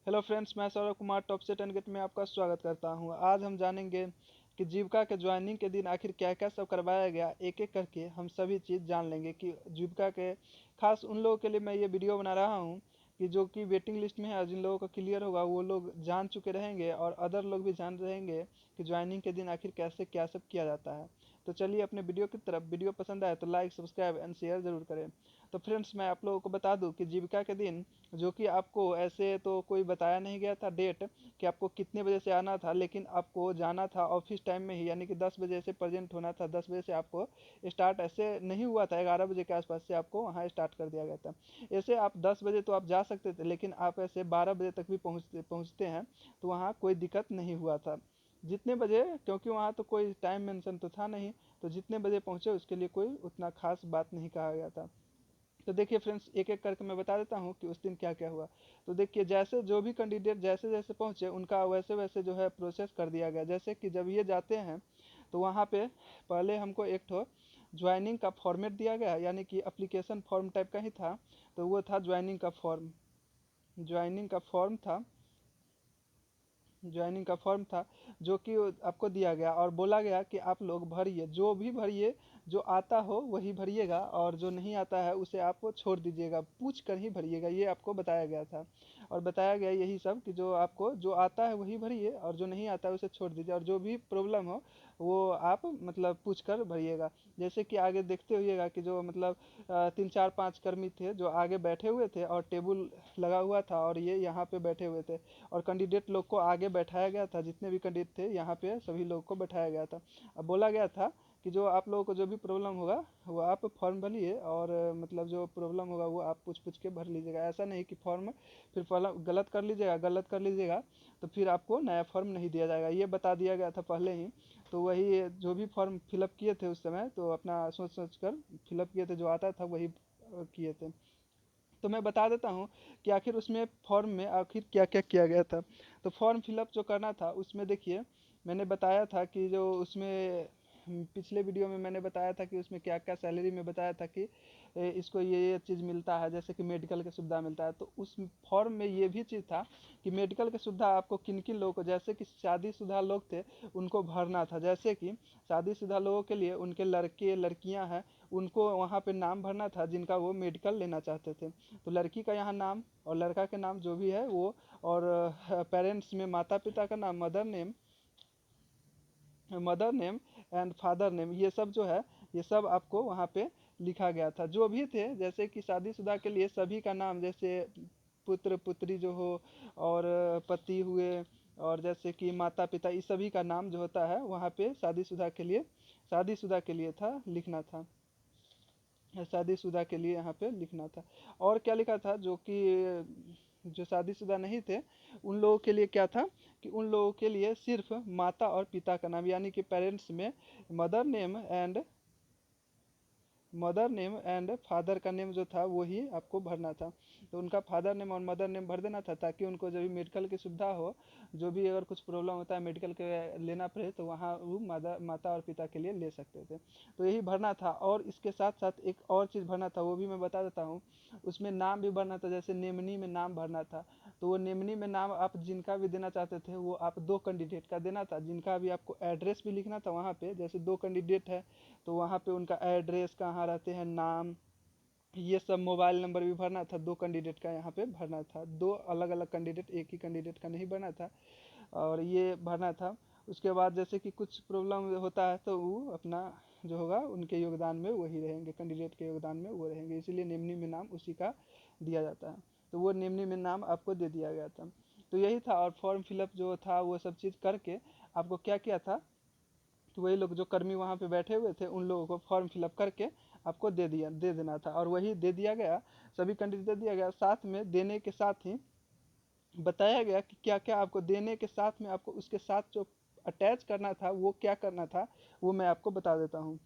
Hello friends, मैं Saurabh Kumar top से 10 gate में आपका स्वागत करता हूं। आज हम जानेंगे कि जीविका के ज्वाइनिंग के दिन आखिर क्या क्या सब करवाया गया। एक एक करके हम सभी चीज़ जान लेंगे कि जीविका के खास उन लोगों के लिए मैं ये वीडियो बना रहा हूं कि जो कि वेटिंग लिस्ट में है। जिन लोगों का क्लियर होगा वो लोग जान चुके रहेंगे और अदर लोग भी जान रहेंगे कि ज्वाइनिंग के दिन आखिर कैसे क्या सब किया जाता है। तो चलिए अपने वीडियो की तरफ। वीडियो पसंद आए तो लाइक, सब्सक्राइब एंड शेयर ज़रूर करें। तो फ्रेंड्स, मैं आप लोगों को बता दूं कि जीविका के दिन जो कि आपको ऐसे तो कोई बताया नहीं गया था डेट कि आपको कितने बजे से आना था, लेकिन आपको जाना था ऑफिस टाइम में ही, यानी कि 10 बजे से प्रेजेंट होना था। 10 बजे से आपको स्टार्ट ऐसे नहीं हुआ था, 11 बजे के आसपास से आपको वहाँ स्टार्ट कर दिया गया था। ऐसे आप 10 बजे तो आप जा सकते थे, लेकिन आप ऐसे 12 बजे तक भी पहुँचते पहुँचते हैं तो वहाँ कोई दिक्कत नहीं हुआ था। जितने बजे, क्योंकि वहाँ तो कोई टाइम मेंशन तो था नहीं, तो जितने बजे पहुँचे उसके लिए कोई उतना खास बात नहीं कहा गया था। तो देखिए फ्रेंड्स, एक एक करके मैं बता देता हूँ कि उस दिन क्या क्या हुआ। तो देखिए, जैसे जो भी कैंडिडेट जैसे जैसे पहुँचे उनका वैसे वैसे जो है प्रोसेस कर दिया गया। जैसे कि जब ये जाते हैं तो वहाँ पे पहले हमको एक ठो ज्वाइनिंग का फॉर्मेट दिया गया, यानी कि एप्लीकेशन फॉर्म टाइप का ही था। तो वो था ज्वाइनिंग का फॉर्म। ज्वाइनिंग का फॉर्म था ज्वाइनिंग का फॉर्म था जो कि आपको दिया गया और बोला गया कि आप लोग भरिए, जो भी भरिए, जो आता हो वही भरिएगा और जो नहीं आता है उसे आप छोड़ दीजिएगा, पूछ कर ही भरिएगा, ये आपको बताया गया था। और बताया गया यही सब कि जो आपको जो आता है वही भरिए और जो नहीं आता है उसे छोड़ दीजिए, और जो भी प्रॉब्लम हो वो आप मतलब पूछ कर भरिएगा। जैसे कि आगे देखते होइएगा कि जो मतलब 3 4 5 कर्मी थे जो आगे बैठे हुए थे और टेबल लगा हुआ था और ये यहाँ पे बैठे हुए थे और कैंडिडेट लोग को आगे बैठाया गया था। जितने भी कैंडिडेट थे यहाँ पे सभी लोग को बैठाया गया था। अब बोला गया था कि जो आप लोगों को जो भी प्रॉब्लम होगा वो आप फॉर्म भरिए और मतलब जो प्रॉब्लम होगा वो आप पूछ पूछ के भर लीजिएगा। ऐसा नहीं कि फॉर्म फिर गलत कर लीजिएगा तो फिर आपको नया फॉर्म नहीं दिया जाएगा, ये बता दिया गया था पहले ही। तो वही जो भी फॉर्म फिलअप किए थे उस समय तो अपना सोच सोच कर फिलअप किए थे, जो आता था वही किए थे। तो मैं बता देता हूँ कि आखिर उसमें फॉर्म में आखिर क्या क्या किया गया था। तो फॉर्म फिलअप जो करना था उसमें देखिए, मैंने बताया था कि जो उसमें पिछले वीडियो में मैंने बताया था कि उसमें क्या क्या सैलरी में बताया था कि इसको ये चीज़ मिलता है, जैसे कि मेडिकल की सुविधा मिलता है। तो उस फॉर्म में ये भी चीज़ था कि मेडिकल की सुविधा आपको किन किन लोगों को, जैसे कि शादीशुदा लोग थे उनको भरना था। जैसे कि शादीशुदा लोगों के लिए उनके लड़के लड़कियां हैं, उनको वहाँ पे नाम भरना था जिनका वो मेडिकल लेना चाहते थे। तो लड़की का यहाँ नाम और लड़का के नाम जो भी है वो, और पेरेंट्स में माता पिता का नाम, mother name and father name, ये सब जो है ये सब आपको वहाँ पे लिखा गया था। जो भी थे, जैसे कि शादीशुदा के लिए सभी का नाम, जैसे पुत्र पुत्री जो हो और पति हुए, और जैसे कि माता पिता, इस सभी का नाम जो होता है वहाँ पे शादीशुदा के लिए था लिखना था। शादीशुदा के लिए यहाँ पे लिखना था। और क्या लिखा था, जो कि जो शादीशुदा नहीं थे उन लोगों के लिए क्या था कि उन लोगों के लिए सिर्फ माता और पिता का नाम, यानी कि पेरेंट्स में mother name and mother name and father का नेम जो था वही आपको भरना था। तो उनका फादर नेम और मदर नेम भर देना था ताकि उनको जब भी मेडिकल की सुविधा हो, जो भी अगर कुछ प्रॉब्लम होता है मेडिकल के लेना पड़े तो वहाँ वो माता और पिता के लिए ले सकते थे। तो यही भरना था। और इसके साथ साथ एक और चीज़ भरना था, वो भी मैं बता देता हूँ। उसमें नाम भी भरना था, जैसे नेमनी में नाम भरना था। तो वो नेमनी में नाम आप जिनका भी देना चाहते थे वो आप दो कैंडिडेट का देना था, जिनका भी आपको एड्रेस भी लिखना था वहाँ पे। जैसे दो कैंडिडेट है तो वहाँ पे उनका एड्रेस, कहाँ रहते हैं, नाम, ये सब, मोबाइल नंबर भी भरना था। दो कैंडिडेट का यहाँ पे भरना था, दो अलग अलग कैंडिडेट, एक ही कैंडिडेट का नहीं भरना था। और ये भरना था। उसके बाद जैसे कि कुछ प्रॉब्लम होता है तो वो अपना जो होगा उनके योगदान में वही रहेंगे, कैंडिडेट के योगदान में वो रहेंगे, इसीलिए निम्नी में नाम उसी का दिया जाता है। तो वो निम्नी में नाम आपको दे दिया गया था। तो यही था। और फॉर्म फिलअप जो था वो सब चीज़ करके आपको क्या किया था, तो वही लोग जो कर्मी वहाँ पे बैठे हुए थे उन लोगों को फॉर्म फिलअप करके आपको दे देना था, और वही दे दिया गया। सभी कैंडिडेट दे दिया गया। साथ में देने के साथ ही बताया गया कि क्या क्या आपको देने के साथ में आपको उसके साथ जो अटैच करना था वो क्या करना था, वो मैं आपको बता देता हूँ।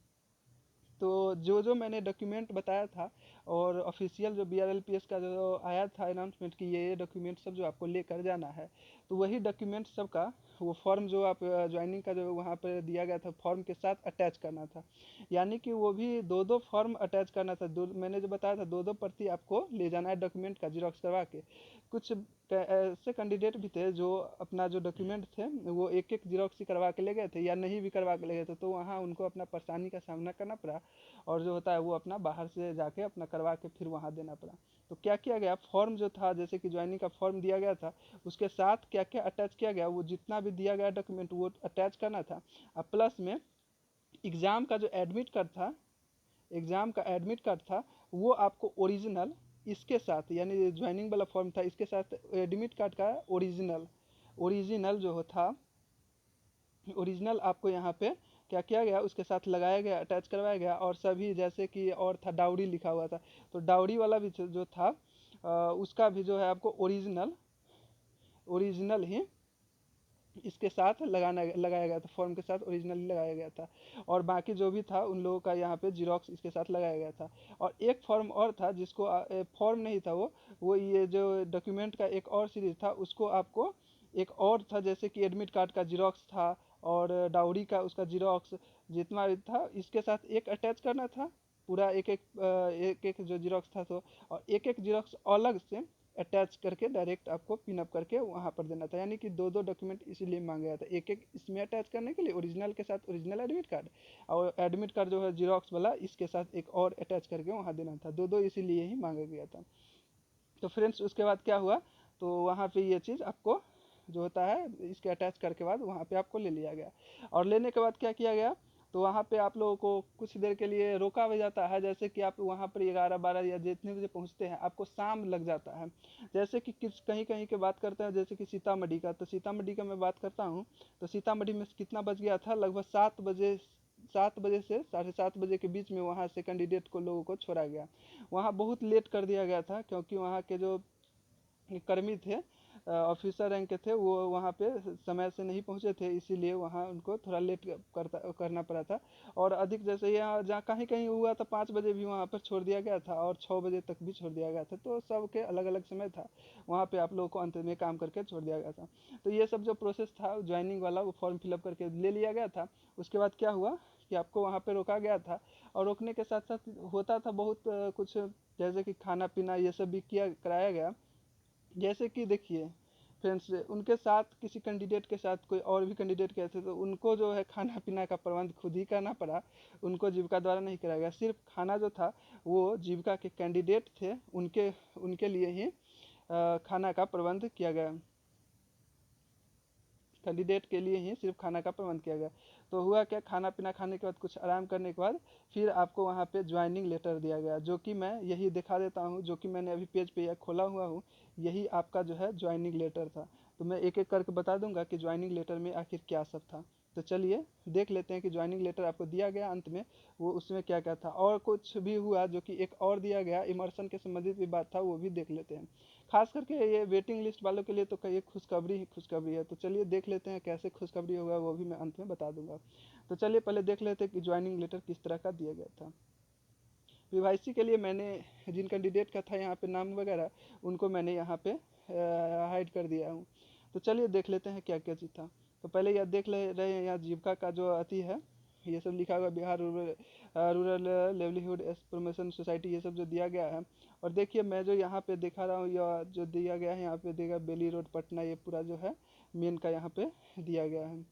तो जो जो मैंने डॉक्यूमेंट बताया था, और ऑफिशियल जो BRLPS का जो आया था अनाउंसमेंट कि ये डॉक्यूमेंट सब जो आपको लेकर जाना है, तो वही डॉक्यूमेंट सब का वो फॉर्म जो आप ज्वाइनिंग का जो वहाँ पर दिया गया था फॉर्म के साथ अटैच करना था। यानी कि वो भी दो दो फॉर्म अटैच करना था। दो, मैंने जो बताया था, दो दो प्रति आपको ले जाना है डॉक्यूमेंट का, जिरॉक्स करवा के। कुछ ऐसे कैंडिडेट भी थे जो अपना जो डॉक्यूमेंट थे वो एक एक जीरोक्स ही करवा के ले गए थे या नहीं भी करवा के ले गए थे, तो वहाँ उनको अपना परेशानी का सामना करना पड़ा और जो होता है वो अपना बाहर से जाके अपना करवा के फिर वहाँ देना पड़ा। तो क्या किया गया, फॉर्म जो था जैसे कि ज्वाइनिंग का फॉर्म दिया गया था उसके साथ क्या क्या अटैच किया गया, वो जितना भी दिया गया डॉक्यूमेंट वो अटैच करना था। अब प्लस में एग्ज़ाम का जो एडमिट कार्ड था, एग्ज़ाम का एडमिट कार्ड था वो आपको ओरिजिनल इसके साथ, यानी ज्वाइनिंग वाला फॉर्म था इसके साथ एडमिट कार्ड का ओरिजिनल, ओरिजिनल जो था ओरिजिनल आपको यहाँ पे क्या किया गया उसके साथ लगाया गया, अटैच करवाया गया। और सभी जैसे कि और था डाउरी लिखा हुआ था, तो डाउरी वाला भी जो था उसका भी जो है आपको ओरिजिनल, ओरिजिनल ही इसके साथ लगाया गया था, फॉर्म के साथ ओरिजिनल लगाया गया था। और बाकी जो भी था उन लोगों का यहाँ पे जीरोक्स इसके साथ लगाया गया था। और एक फॉर्म और था जिसको फॉर्म नहीं था वो ये जो डॉक्यूमेंट का एक और सीरीज था उसको आपको एक और था, जैसे कि एडमिट कार्ड का जीरोक्स था और डाउरी का उसका जीरोक्स जितना भी था इसके साथ एक अटैच करना था पूरा, एक एक जो जीरोक्स था तो, और एक एक जीरोक्स अलग से अटैच करके डायरेक्ट आपको पिनअप करके वहाँ पर देना था। यानी कि दो दो डॉक्यूमेंट इसीलिए मांगा गया था, एक एक इसमें अटैच करने के लिए ओरिजिनल के साथ ओरिजिनल एडमिट कार्ड, और एडमिट कार्ड जो है जीरोक्स वाला इसके साथ एक और अटैच करके वहाँ देना था, दो दो इसीलिए ही मांगा गया था। तो फ्रेंड्स उसके बाद क्या हुआ, तो वहाँ पे ये चीज़ आपको जो होता है इसके अटैच करके बाद वहाँ पे आपको ले लिया गया। और लेने के बाद क्या किया गया, तो वहाँ पे आप लोगों को कुछ देर के लिए रोका भी जाता है, जैसे कि आप वहाँ पर 11-12 या जितने बजे पहुँचते हैं आपको शाम लग जाता है। जैसे कि किस कहीं कहीं की बात करते हैं, जैसे कि सीतामढ़ी का, तो सीतामढ़ी का मैं बात करता हूँ, तो सीतामढ़ी में कितना बज गया था, लगभग 7 बजे, 7 बजे से 7:30 बजे के बीच में वहाँ से कैंडिडेट को लोगों को छोड़ा गया। वहाँ बहुत लेट कर दिया गया था क्योंकि वहाँ के जो कर्मी थे, ऑफिसर रैंक के थे, वो वहाँ पे समय से नहीं पहुँचे थे, इसीलिए वहाँ उनको थोड़ा लेट करना पड़ा था। और अधिक जैसे यहाँ जहाँ कहीं कहीं हुआ था 5 बजे भी वहाँ पर छोड़ दिया गया था और 6 बजे तक भी छोड़ दिया गया था, तो सबके अलग अलग समय था, वहाँ पे आप लोगों को अंत में काम करके छोड़ दिया गया था। तो ये सब जो प्रोसेस था ज्वाइनिंग वाला वो फॉर्म फिलअप करके ले लिया गया था। उसके बाद क्या हुआ कि आपको वहाँ पे रोका गया था, और रोकने के साथ साथ होता था बहुत कुछ, जैसे कि खाना पीना ये सब भी किया कराया गया। जैसे कि देखिए फ्रेंड्स, उनके साथ किसी कैंडिडेट के साथ कोई और भी कैंडिडेट गए थे तो उनको जो है खाना पीना का प्रबंध खुद ही करना पड़ा, उनको जीविका द्वारा नहीं कराया गया। सिर्फ खाना जो था वो जीविका के कैंडिडेट थे उनके उनके लिए ही खाना का प्रबंध किया गया, कैंडिडेट के लिए ही सिर्फ खाना का प्रबंध किया गया। तो हुआ क्या, खाना पीना खाने के बाद कुछ आराम करने के बाद फिर आपको वहाँ पे ज्वाइनिंग लेटर दिया गया, जो कि मैं यही दिखा देता हूँ, जो कि मैंने अभी पेज पे यह खोला हुआ हूँ, यही आपका जो है ज्वाइनिंग लेटर था। तो मैं एक एक करके बता दूंगा कि ज्वाइनिंग लेटर में आखिर क्या सब था। तो चलिए देख लेते हैं कि ज्वाइनिंग लेटर आपको दिया गया अंत में वो उसमें क्या क्या था, और कुछ भी हुआ जो कि एक और दिया गया इमर्शन के संबंधित भी बात था, वो भी देख लेते हैं। खास करके ये वेटिंग लिस्ट वालों के लिए तो कहिए खुशखबरी ही खुशखबरी है। तो चलिए देख लेते हैं कैसे खुशखबरी होगा, वो भी मैं अंत में बता दूंगा। तो चलिए पहले देख लेते हैं कि ज्वाइनिंग लेटर किस तरह का दिया गया था। पीवाईसी के लिए मैंने जिन कैंडिडेट का था यहाँ पे नाम वगैरह, उनको मैंने यहाँ पे हाइड कर दिया हूँ। तो चलिए देख लेते हैं क्या क्या चीज़ था। तो पहले यह देख ले रहे हैं यहाँ जीविका का जो अति है, ये सब लिखा हुआ Bihar rural livelihood promotion society, ये सब जो दिया गया है। और देखिए मैं जो यहाँ पे दिखा रहा हूँ या जो दिया गया है यहाँ पे देगा बेली रोड पटना, ये पूरा जो है मेन का यहाँ पे दिया गया है।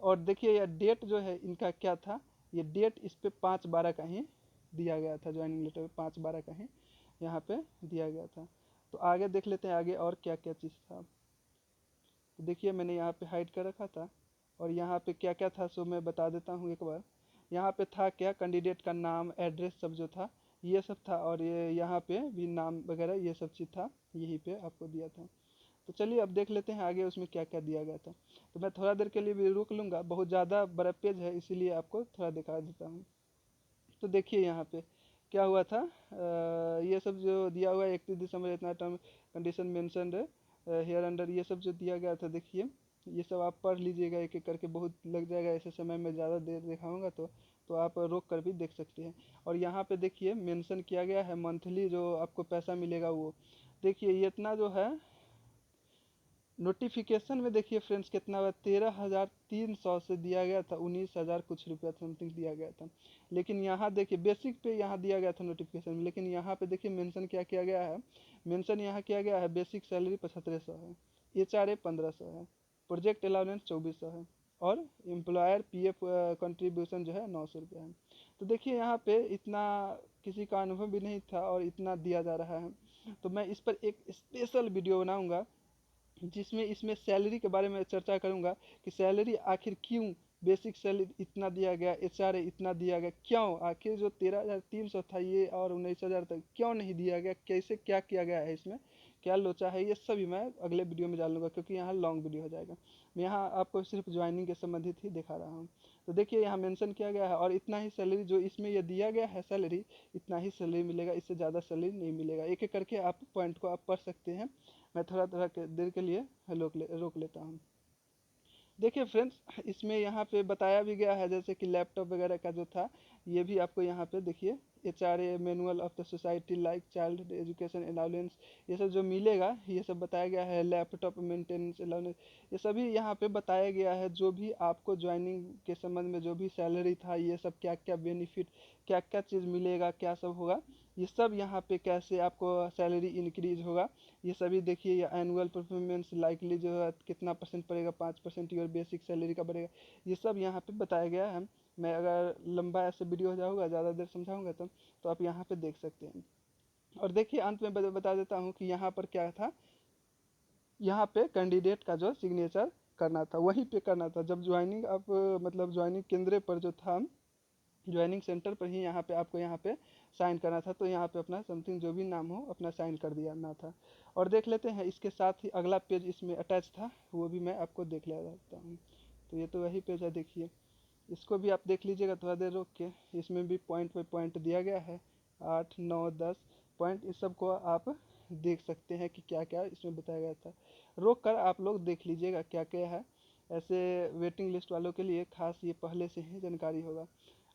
और देखिए यह डेट जो है इनका क्या था, ये डेट इस पे 5/12 का ही दिया गया था, ज्वाइनिंग लेटर 5/12 का ही यहाँ पे दिया गया था। तो आगे देख लेते हैं आगे और क्या क्या चीज़ था। तो देखिए मैंने यहाँ पे हाइड कर रखा था, और यहाँ पे क्या क्या था सो मैं बता देता हूँ एक बार। यहाँ पे था क्या, कैंडिडेट का नाम एड्रेस सब जो था ये सब था, और ये यहाँ पे भी नाम वगैरह ये सब चीज़ था, यहीं पे आपको दिया था। तो चलिए अब देख लेते हैं आगे उसमें क्या क्या दिया गया था। तो मैं थोड़ा देर के लिए भी रुक लूँगा, बहुत ज़्यादा बड़ा पेज है इसीलिए आपको थोड़ा दिखा देता हूँ। तो देखिए यहाँ पे क्या हुआ था, ये सब जो दिया हुआ है 31 दिसंबर इतना term condition mentioned here under, ये सब जो दिया गया था देखिए, ये सब आप पढ़ लीजिएगा एक एक करके, बहुत लग जाएगा ऐसे समय में, ज़्यादा देर दिखाऊंगा तो आप रोक कर भी देख सकते हैं। और यहाँ पे देखिए मेंशन किया गया है मंथली जो आपको पैसा मिलेगा वो, देखिए ये इतना जो है नोटिफिकेशन में देखिए फ्रेंड्स कितना हुआ, 13,300 से दिया गया था 19,000 कुछ रुपया समथिंग दिया गया था। लेकिन यहाँ देखिए बेसिक पे यहाँ दिया गया था नोटिफिकेशन में, लेकिन यहाँ पे देखिए मेंशन क्या किया गया है, मेंशन यहाँ किया गया है बेसिक सैलरी 7500 है, HRA 1500 है, प्रोजेक्ट अलाउंस 2400 है, और एम्प्लॉयर PF कंट्रीब्यूशन जो है 900 रुपया है। तो देखिए यहाँ पे इतना किसी का अनुभव भी नहीं था और इतना दिया जा रहा है। तो मैं इस पर एक स्पेशल वीडियो बनाऊंगा जिसमें इसमें सैलरी के बारे में चर्चा करूंगा कि सैलरी आखिर क्यों बेसिक सैलरी इतना दिया गया, HRA इतना दिया गया, क्यों आखिर जो 13,300 था ये और 19,000 तक क्यों नहीं दिया गया, कैसे क्या किया गया है, इसमें क्या लोचा है, ये सभी मैं अगले वीडियो में जान लूँगा क्योंकि यहाँ लॉन्ग वीडियो हो जाएगा। मैं यहाँ आपको सिर्फ ज्वाइनिंग के संबंधित ही दिखा रहा हूँ। तो देखिए यहाँ मेंशन किया गया है और इतना ही सैलरी जो इसमें ये दिया गया है सैलरी, इतना ही सैलरी मिलेगा, इससे ज़्यादा सैलरी नहीं मिलेगा। एक एक करके आप पॉइंट को आप पढ़ सकते हैं, मैं थोड़ा थोड़ा देर के लिए रोक लेता हूँ। देखिए फ्रेंड्स इसमें यहाँ पे बताया भी गया है जैसे कि लैपटॉप वगैरह का जो था, ये भी आपको यहाँ पे देखिए HRA manual of the society like child education allowance, ये सब जो मिलेगा ये सब बताया गया है, लैपटॉप मेंटेनेंस अलाउंस, ये सभी यहाँ पे बताया गया है। जो भी आपको ज्वाइनिंग के संबंध में जो भी सैलरी था, ये सब क्या क्या बेनिफिट, क्या क्या चीज़ मिलेगा, क्या सब होगा, ये सब यहाँ पे कैसे आपको सैलरी इंक्रीज होगा, ये सभी देखिए। ये एनुअल परफॉर्मेंस लाइकली जो है कितना परसेंट पड़ेगा, 5% योर बेसिक सैलरी का बढ़ेगा, ये सब यहाँ पे बताया गया है। मैं अगर लंबा ऐसे वीडियो हो जाऊँगा, ज़्यादा देर समझाऊंगा तो आप यहाँ पे देख सकते हैं। और देखिए अंत में बता देता हूँ कि यहाँ पर क्या था, यहाँ पे कैंडिडेट का जो सिग्नेचर करना था वहीं पे करना था। जब ज्वाइनिंग आप मतलब ज्वाइनिंग केंद्र पर जो था, ज्वाइनिंग सेंटर पर ही यहाँ पे आपको यहाँ पे साइन करना था। तो यहाँ पे अपना समथिंग जो भी नाम हो अपना साइन कर दिया ना था। और देख लेते हैं इसके साथ ही अगला पेज इसमें अटैच था, वो भी मैं आपको देख लेता हूँ। तो ये तो वही पेज है, देखिए इसको भी आप देख लीजिएगा थोड़ा देर रोक के। इसमें भी पॉइंट पे पॉइंट दिया गया है, 8 9 10 पॉइंट, इस सब को आप देख सकते हैं कि क्या क्या इसमें बताया गया था। रोक कर आप लोग देख लीजिएगा क्या क्या है, ऐसे वेटिंग लिस्ट वालों के लिए खास ये पहले से ही जानकारी होगा।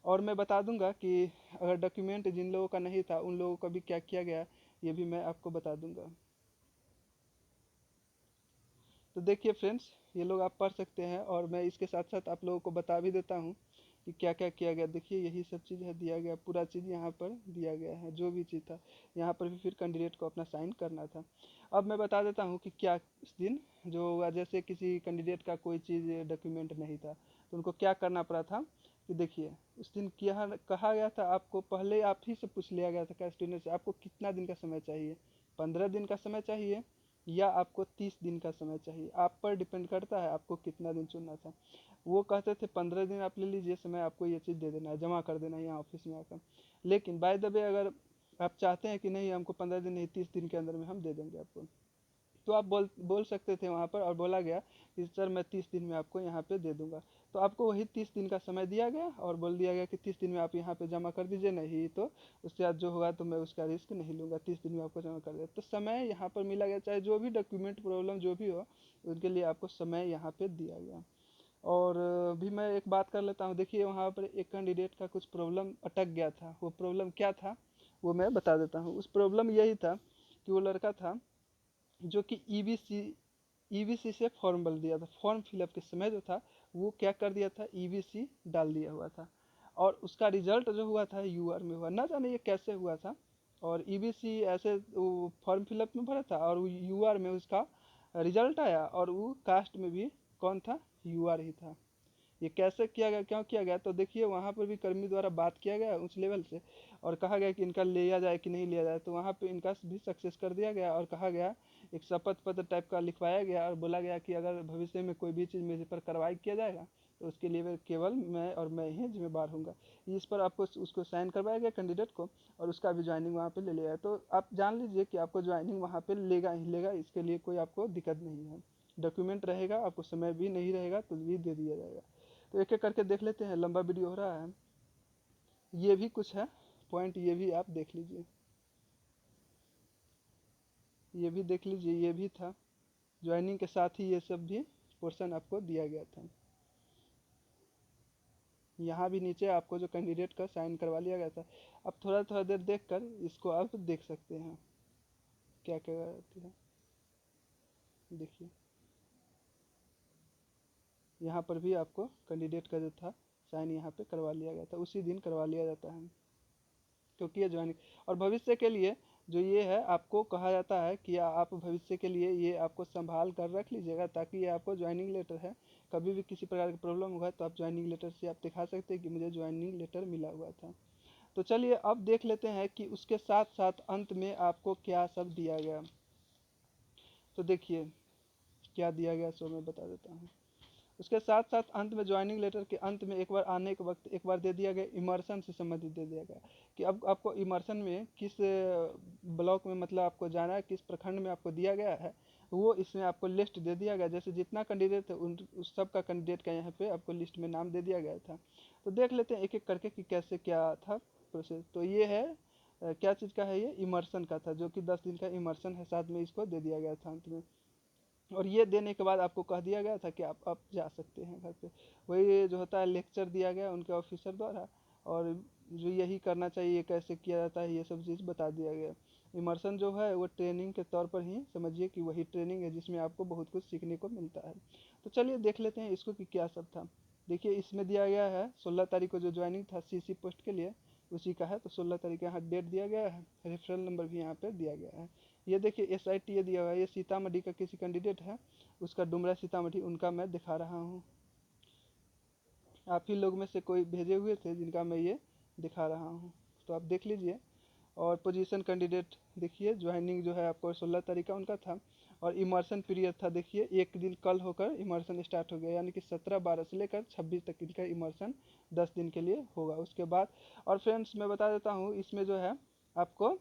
और मैं बता दूंगा कि अगर डॉक्यूमेंट जिन लोगों का नहीं था उन लोगों का भी क्या किया गया, ये भी मैं आपको बता दूंगा। तो देखिए फ्रेंड्स ये लोग आप पढ़ सकते हैं और मैं इसके साथ साथ आप लोगों को बता भी देता हूँ कि क्या क्या किया गया। देखिए यही सब चीज़ है, दिया गया पूरा चीज़ यहाँ पर दिया गया है, जो भी चीज़ था यहाँ पर भी फिर कैंडिडेट को अपना साइन करना था। अब मैं बता देता हूँ कि क्या इस दिन जो हुआ, जैसे किसी कैंडिडेट का कोई चीज़ डॉक्यूमेंट नहीं था तो उनको क्या करना पड़ा था कि देखिए उस दिन क्या कहा गया था, आपको पहले आप ही से पूछ लिया गया था क्या स्टूडेंट से, आपको कितना दिन का समय चाहिए, 15 दिन का समय चाहिए या आपको 30 दिन का समय चाहिए, आप पर डिपेंड करता है आपको कितना दिन चुनना था। वो कहते थे 15 दिन आप ले लीजिए समय, आपको ये चीज़ दे देना है, जमा कर देना है यहाँ ऑफिस में आकर। लेकिन बाय द वे अगर आप चाहते हैं कि नहीं हमको 15 दिन नहीं 30 दिन के अंदर में हम दे देंगे आपको, तो आप बोल सकते थे वहाँ पर, और बोला गया कि सर मैं 30 दिन में आपको यहाँ पे दे दूंगा। तो आपको वही 30 दिन का समय दिया गया और बोल दिया गया कि 30 दिन में आप यहाँ पे जमा कर दीजिए, नहीं तो उसके बाद जो होगा तो मैं उसका रिस्क नहीं लूँगा, 30 दिन में आपको जमा कर दिया। तो समय यहाँ पर मिला गया, चाहे जो भी डॉक्यूमेंट प्रॉब्लम जो भी हो उनके लिए आपको समय यहाँ पे दिया गया। और भी मैं एक बात कर लेता हूँ, देखिए वहाँ पर एक कैंडिडेट का कुछ प्रॉब्लम अटक गया था, वो प्रॉब्लम क्या था वो मैं बता देता हूँ। उस प्रॉब्लम यही था कि वो लड़का था जो कि ईबीसी से फॉर्म भर दिया था, फॉर्म फिलअप के समय जो था वो क्या कर दिया था, ईबीसी डाल दिया हुआ था और उसका रिजल्ट जो हुआ था यूआर में हुआ, ना जाने ये कैसे हुआ था। और ईबीसी ऐसे वो फॉर्म फिलअप में भरा था और वो यूआर में उसका रिजल्ट आया और वो कास्ट में भी कौन था, यूआर ही था। ये कैसे किया गया, क्यों किया गया, तो देखिए वहाँ पर भी कर्मी द्वारा बात किया गया उस लेवल से और कहा गया कि इनका लिया जाए कि नहीं लिया जाए, तो वहाँ पे इनका भी सक्सेस कर दिया गया और कहा गया एक शपथ पत्र टाइप का लिखवाया गया और बोला गया कि अगर भविष्य में कोई भी चीज़ मेरे पर कार्रवाई किया जाएगा तो उसके लिए केवल मैं और मैं ही जिम्मेदार हूँगा। इस पर आपको उसको साइन करवाया गया कैंडिडेट को और उसका भी ज्वाइनिंग वहाँ पे ले लिया है। तो आप जान लीजिए कि आपको ज्वाइनिंग वहाँ पे लेगा ही लेगा, इसके लिए कोई आपको दिक्कत नहीं है। डॉक्यूमेंट रहेगा, आपको समय भी नहीं रहेगा तो भी दे दिया जाएगा। तो एक एक करके देख लेते हैं, लंबा वीडियो हो रहा है। ये भी कुछ है पॉइंट, ये भी आप देख लीजिए, ये भी देख लीजिए, ये भी था ज्वाइनिंग के साथ ही, ये सब भी पोर्शन आपको दिया गया था। यहाँ भी नीचे आपको जो कैंडिडेट का साइन करवा लिया गया था। अब थोड़ा थोड़ा देर देख कर इसको आप देख सकते हैं क्या क्या रहती है, देखिए यहाँ पर भी आपको कैंडिडेट का जो था साइन यहाँ पे करवा लिया गया था, उसी दिन करवा लिया जाता है, क्योंकि ये ज्वाइनिंग और भविष्य के लिए जो ये है आपको कहा जाता है कि आप भविष्य के लिए ये आपको संभाल कर रख लीजिएगा, ताकि ये आपको ज्वाइनिंग लेटर है, कभी भी किसी प्रकार की प्रॉब्लम होगा तो आप ज्वाइनिंग लेटर से आप दिखा सकते हैं कि मुझे ज्वाइनिंग लेटर मिला हुआ था। तो चलिए अब देख लेते हैं कि उसके साथ साथ अंत में आपको क्या सब दिया गया। तो देखिए क्या दिया गया सो मैं बता देता हूँ। उसके साथ साथ अंत में ज्वाइनिंग लेटर के अंत में एक बार आने के वक्त एक बार दे दिया गया इमर्शन से संबंधित दे दिया गया कि अब आपको इमर्शन में किस ब्लॉक में मतलब आपको जाना है, किस प्रखंड में आपको दिया गया है, वो इसमें आपको लिस्ट दे दिया गया। जैसे जितना कैंडिडेट थे उस सब का कैंडिडेट का यहाँ पे आपको लिस्ट में नाम दे दिया गया था। तो देख लेते हैं एक एक करके कि कैसे क्या था प्रोसेस। तो ये है क्या चीज़ का है, ये इमर्शन का था, जो कि 10 दिन का इमर्शन है, साथ में इसको दे दिया गया था अंत में। और ये देने के बाद आपको कह दिया गया था कि आप जा सकते हैं घर पे। वही जो होता है लेक्चर दिया गया उनके ऑफिसर द्वारा, और जो यही करना चाहिए, कैसे किया जाता है, ये सब चीज़ बता दिया गया। इमर्शन जो है वो ट्रेनिंग के तौर पर ही समझिए कि वही ट्रेनिंग है जिसमें आपको बहुत कुछ सीखने को मिलता है। तो चलिए देख लेते हैं इसको कि क्या सब था। देखिए इसमें दिया गया है 16 तारीख को जो ज्वाइनिंग था सीसी पोस्ट के लिए उसी का है। तो 16 तारीख यहाँ डेट दिया गया है, रेफरल नंबर भी यहाँ पे दिया गया है। ये देखिए SITA दिया हुआ है, ये सीतामढ़ी का किसी कैंडिडेट है, उसका डुमरा सीतामढ़ी, उनका मैं दिखा रहा हूँ। आप ही लोग में से कोई भेजे हुए थे जिनका मैं ये दिखा रहा हूँ, तो आप देख लीजिए। और पोजीशन कैंडिडेट देखिए, ज्वाइनिंग जो है आपको 16 तारीख का उनका था, और इमर्शन पीरियड था देखिए एक दिन कल होकर इमर्शन स्टार्ट हो गया, यानी कि 17/12 से लेकर 26 तक इनका इमर्शन 10 दिन के लिए होगा उसके बाद। और फ्रेंड्स मैं बता देता हूँ इसमें जो है आपको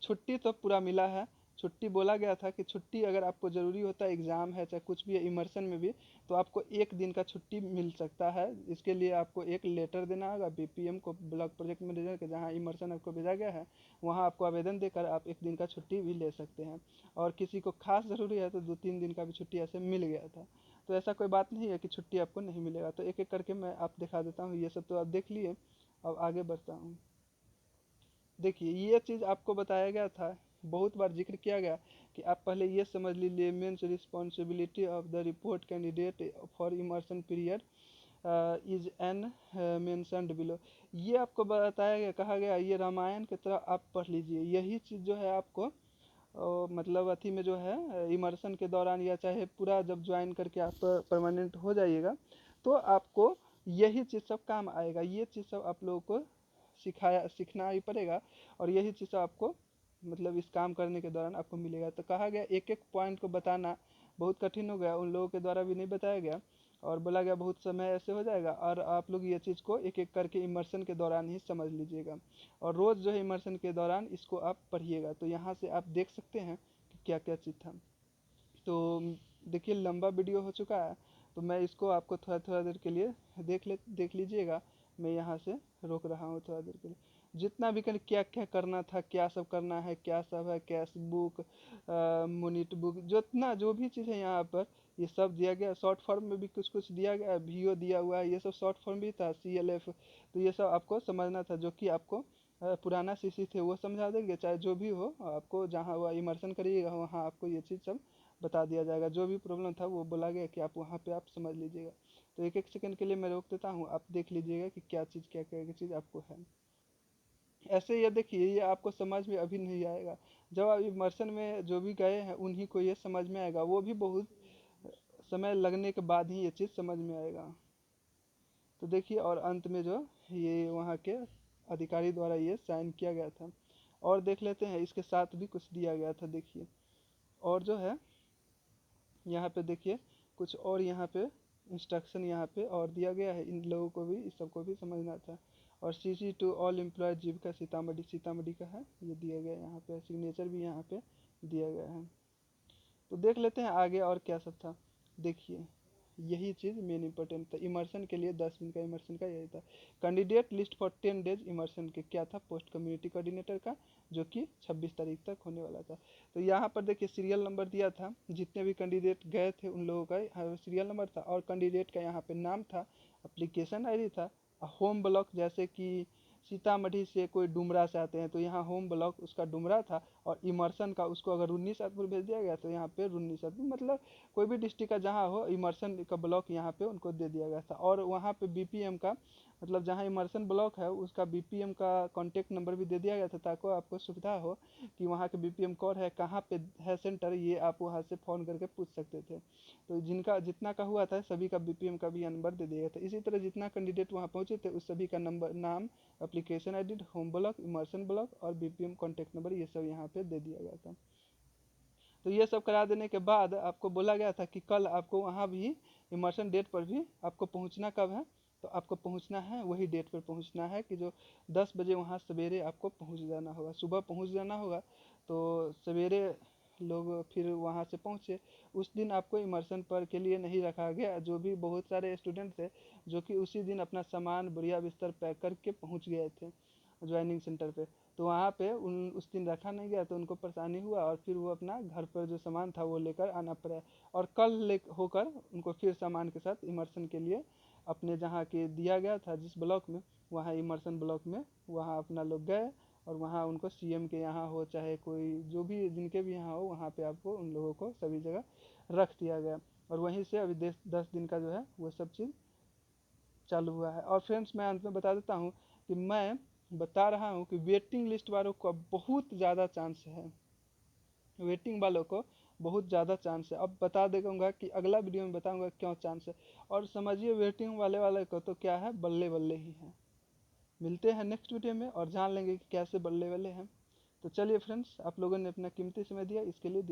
छुट्टी तो पूरा मिला है। छुट्टी बोला गया था कि छुट्टी अगर आपको ज़रूरी होता है, एग्ज़ाम है चाहे कुछ भी है इमर्शन में भी, तो आपको 1 दिन का छुट्टी मिल सकता है। इसके लिए आपको एक लेटर देना होगा BPM को, ब्लॉक प्रोजेक्ट मैनेजर के, जहाँ इमर्शन आपको भेजा गया है वहाँ आपको आवेदन देकर आप 1 दिन का छुट्टी भी ले सकते हैं। और किसी को खास ज़रूरी है तो 2-3 दिन का भी छुट्टी ऐसे मिल गया था। तो ऐसा कोई बात नहीं है कि छुट्टी आपको नहीं मिलेगा। तो एक एक करके मैं आप दिखा देता हूँ, ये सब तो आप देख लिए। अब आगे बढ़ता हूँ। देखिए ये चीज़ आपको बताया गया था, बहुत बार जिक्र किया गया कि आप पहले ये समझ लीजिए men's responsibility of the report candidate for immersion period is an mentioned below. ये आपको बताया गया, कहा गया ये रामायण की तरह आप पढ़ लीजिए। यही चीज़ जो है आपको मतलब अथी में जो है इमर्शन के दौरान या चाहे पूरा जब ज्वाइन करके आप परमानेंट हो जाइएगा तो आपको यही चीज़ सब काम आएगा। ये चीज़ सब आप लोगों को सीखना ही पड़ेगा, और यही चीज़ आपको मतलब इस काम करने के दौरान आपको मिलेगा। तो कहा गया एक एक पॉइंट को बताना बहुत कठिन हो गया, उन लोगों के द्वारा भी नहीं बताया गया, और बोला गया बहुत समय ऐसे हो जाएगा, और आप लोग ये चीज़ को एक एक करके इमर्शन के दौरान ही समझ लीजिएगा, और रोज़ जो है इमर्शन के दौरान इसको आप पढ़िएगा। तो यहाँ से आप देख सकते हैं कि क्या क्या चीज़ था। तो देखिए लंबा वीडियो हो चुका है, तो मैं इसको आपको थोड़ा थोड़ा देर के लिए देख लीजिएगा। मैं यहाँ से रोक रहा हूँ थोड़ा देर के लिए। जितना भी कर क्या क्या करना था, क्या सब करना है, क्या सब है, कैश बुक, मोनिट बुक, जितना जो भी चीज़ है यहाँ पर ये सब दिया गया। शॉर्ट फॉर्म में भी कुछ कुछ दिया गया, VO दिया हुआ है, ये सब शॉर्ट फॉर्म भी था, CLF। तो ये सब आपको समझना था, जो कि आपको पुराना CC थे वो समझा देंगे, चाहे जो भी हो आपको, जहाँ हुआ इमर्शन करिएगा वहाँ आपको ये चीज़ सब बता दिया जाएगा। जो भी प्रॉब्लम था वो बोला गया कि आप वहाँ पे आप समझ लीजिएगा। तो एक एक सेकंड के लिए मैं रोक देता हूँ, आप देख लीजिएगा कि क्या चीज़ क्या क्या चीज़ आपको है। ऐसे ये देखिए ये आपको समझ में अभी नहीं आएगा, जब आप इमर्शन में जो भी गए हैं उन्हीं को ये समझ में आएगा, वो भी बहुत समय लगने के बाद ही ये चीज़ समझ में आएगा। तो देखिए और अंत में जो ये वहाँ के अधिकारी द्वारा ये साइन किया गया था। और देख लेते हैं इसके साथ भी कुछ दिया गया था देखिए। और जो है यहाँ पे देखिए कुछ और यहाँ पे इंस्ट्रक्शन यहाँ पे और दिया गया है, इन लोगों को भी इस सबको भी समझना था। और CC टू ऑल एम्प्लॉय जीविका सीतामढ़ी, सीतामढ़ी का है, ये दिया गया यहाँ पे, सिग्नेचर भी यहाँ पे दिया गया है। तो देख लेते हैं आगे और क्या सब था। देखिए यही चीज़ मेन इंपॉर्टेंट था इमर्शन के लिए, 10 दिन का इमर्शन का यही था। Candidate list for 10 days immersion के क्या था, पोस्ट कम्युनिटी कोऑर्डिनेटर का, जो कि 26 तारीख तक होने वाला था। तो यहाँ पर देखिए सीरियल नंबर दिया था, जितने भी कैंडिडेट गए थे उन लोगों का सीरियल नंबर था, और कैंडिडेट का यहाँ पे नाम था, एप्लीकेशन ID था, होम ब्लॉक जैसे कि सीतामढ़ी से कोई डुमरा से आते हैं तो यहाँ होम ब्लॉक उसका डुमरा था, और इमर्सन का उसको अगर रून्नी सैदपुर भेज दिया गया तो यहाँ पे रून्नी सैदपुर, मतलब कोई भी डिस्ट्रिक्ट का जहाँ हो इमर्सन का ब्लॉक यहाँ पे उनको दे दिया गया था। और वहाँ पे बीपीएम का, मतलब जहाँ इमर्सन ब्लॉक है उसका बीपीएम का कॉन्टेक्ट नंबर भी दे दिया गया था, ताकि आपको सुविधा हो कि वहाँ के बीपीएम कौन है, कहाँ पे है सेंटर, ये आप वहाँ से फ़ोन करके पूछ सकते थे। तो जिनका जितना का हुआ था सभी का बीपीएम का भी नंबर दे दिया गया था। इसी तरह जितना कैंडिडेट वहाँ पहुँचे थे उस सभी का नंबर, नाम, application ID, home block, immersion block और बीपीएम कॉन्टैक्ट नंबर, ये सब यहाँ पे दे दिया गया था। तो ये सब करा देने के बाद आपको बोला गया था कि कल आपको वहाँ भी इमर्शन डेट पर भी आपको पहुँचना कब है, तो आपको पहुँचना है वही डेट पर पहुँचना है कि जो 10 बजे वहाँ सवेरे आपको पहुँच जाना होगा, सुबह पहुँच जाना होगा। तो सवेरे लोग फिर वहाँ से पहुँचे। उस दिन आपको इमर्शन पर के लिए नहीं रखा गया, जो भी बहुत सारे स्टूडेंट थे जो कि उसी दिन अपना सामान बोरिया बिस्तर पैक करके पहुँच गए थे ज्वाइनिंग सेंटर पे, तो वहाँ पे उस दिन रखा नहीं गया तो उनको परेशानी हुआ, और फिर वो अपना घर पर जो सामान था वो लेकर आना पड़ा। और कल ले होकर उनको फिर सामान के साथ इमर्शन के लिए अपने जहाँ के दिया गया था जिस ब्लॉक में, वहाँ इमर्शन ब्लॉक में वहाँ अपना लोग गए, और वहाँ उनको सीएम के यहाँ हो चाहे कोई जो भी जिनके भी यहाँ हो, वहाँ पे आपको उन लोगों को सभी जगह रख दिया गया। और वहीं से अभी 10 दिन का जो है वो सब चीज़ चालू हुआ है। और फ्रेंड्स मैं अंत में बता देता हूँ कि मैं बता रहा हूँ कि वेटिंग लिस्ट वालों को अब बहुत ज़्यादा चांस है, वेटिंग वालों को बहुत ज़्यादा चांस है। अब बता दूंगा कि अगला वीडियो में बताऊंगा क्यों चांस है, और समझिए वेटिंग वाले को तो क्या है, बल्ले बल्ले ही है। मिलते हैं नेक्स्ट वीडियो में और जान लेंगे कि कैसे बल्ले बल्ले हैं। तो चलिए फ्रेंड्स, आप लोगों ने अपना कीमती समय दिया, इसके लिए